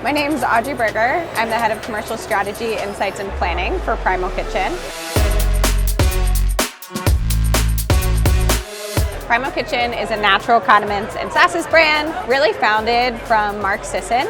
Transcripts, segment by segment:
My name is Audrey Berger. I'm the head of commercial strategy, insights, and planning for Primal Kitchen. Primal Kitchen is a natural condiments and sauces brand, really founded from Mark Sisson.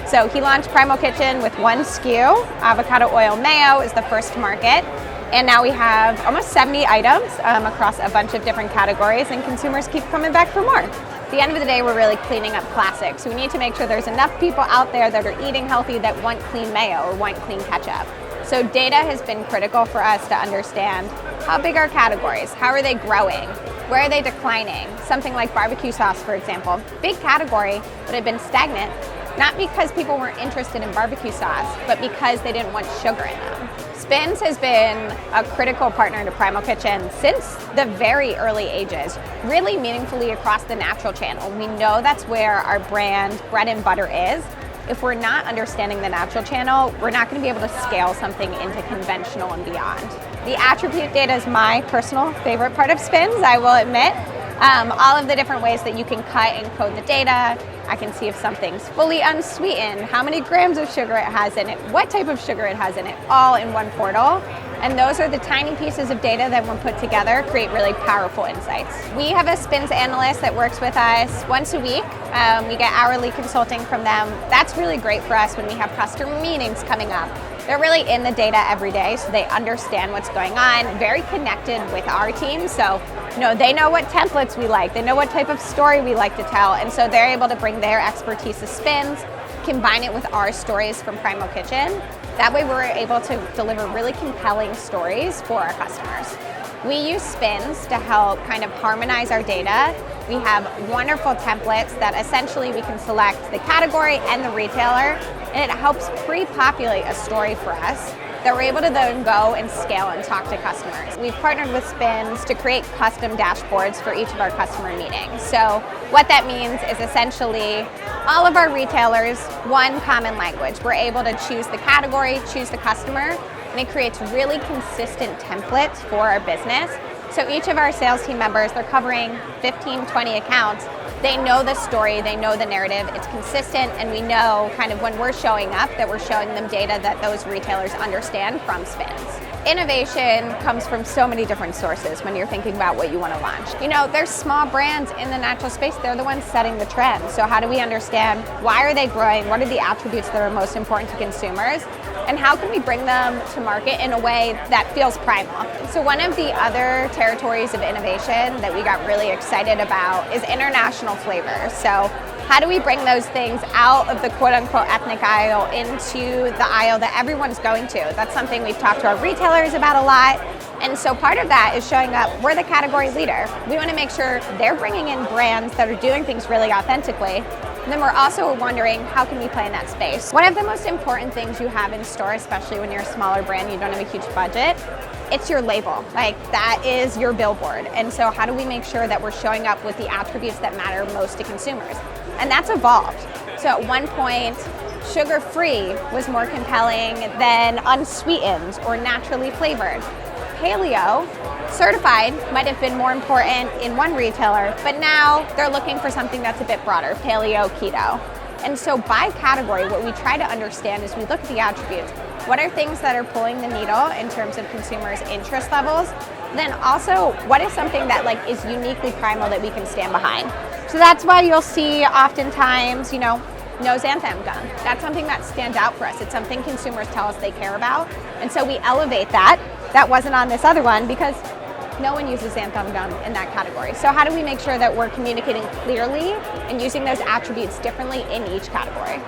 So he launched Primal Kitchen with one SKU. Avocado oil mayo is the first to market. And now we have almost 70 items across a bunch of different categories, and consumers keep coming back for more. At the end of the day, we're really cleaning up classics. So we need to make sure there's enough people out there that are eating healthy that want clean mayo or want clean ketchup. So data has been critical for us to understand how big are categories, how are they growing, where are they declining? Something like barbecue sauce, for example, big category, but had been stagnant, not because people weren't interested in barbecue sauce, but because they didn't want sugar in them. SPINS has been a critical partner to Primal Kitchen since the very early ages, really meaningfully across the natural channel. We know that's where our brand bread and butter is. If we're not understanding the natural channel, we're not going to be able to scale something into conventional and beyond. The attribute data is my personal favorite part of SPINS, I will admit. All of the different ways that you can cut and code the data. I can see if something's fully unsweetened, how many grams of sugar it has in it, what type of sugar it has in it, all in one portal. And those are the tiny pieces of data that when put together create really powerful insights. We have a SPINS analyst that works with us once a week. We get hourly consulting from them. That's really great for us when we have customer meetings coming up. They're really in the data every day, so they understand what's going on, very connected with our team. So, they know what templates we like, they know what type of story we like to tell, and so they're able to bring their expertise to SPINS, combine it with our stories from Primal Kitchen. That way we're able to deliver really compelling stories for our customers. We use SPINS to help kind of harmonize our data. We have wonderful templates that essentially we can select the category and the retailer, and it helps pre-populate a story for us that we're able to then go and scale and talk to customers. We've partnered with SPINS to create custom dashboards for each of our customer meetings. So what that means is essentially all of our retailers, one common language. We're able to choose the category, choose the customer, and it creates really consistent templates for our business. So each of our sales team members, they're covering 15, 20 accounts. They know the story, they know the narrative, it's consistent, and we know kind of when we're showing up that we're showing them data that those retailers understand from SPINS. Innovation comes from so many different sources when you're thinking about what you want to launch. There's small brands in the natural space, they're the ones setting the trend. So how do we understand why are they growing? What are the attributes that are most important to consumers? And how can we bring them to market in a way that feels primal? So one of the other territories of innovation that we got really excited about is international flavors. So how do we bring those things out of the quote-unquote ethnic aisle into the aisle that everyone's going to? That's something we've talked to our retailers about a lot. And so part of that is showing up, we're the category leader. We want to make sure they're bringing in brands that are doing things really authentically. And then we're also wondering, how can we play in that space? One of the most important things you have in store, especially when you're a smaller brand, you don't have a huge budget, it's your label. That is your billboard. And so how do we make sure that we're showing up with the attributes that matter most to consumers? And that's evolved. So at one point, sugar-free was more compelling than unsweetened or naturally flavored. Paleo certified might have been more important in one retailer, but now they're looking for something that's a bit broader, paleo, keto. And so by category, what we try to understand is we look at the attributes. What are things that are pulling the needle in terms of consumers' interest levels? Then also, what is something that is uniquely primal that we can stand behind? So that's why you'll see oftentimes, no xanthan gum. That's something that stands out for us. It's something consumers tell us they care about. And so we elevate that. That wasn't on this other one because no one uses xanthan gum in that category. So how do we make sure that we're communicating clearly and using those attributes differently in each category?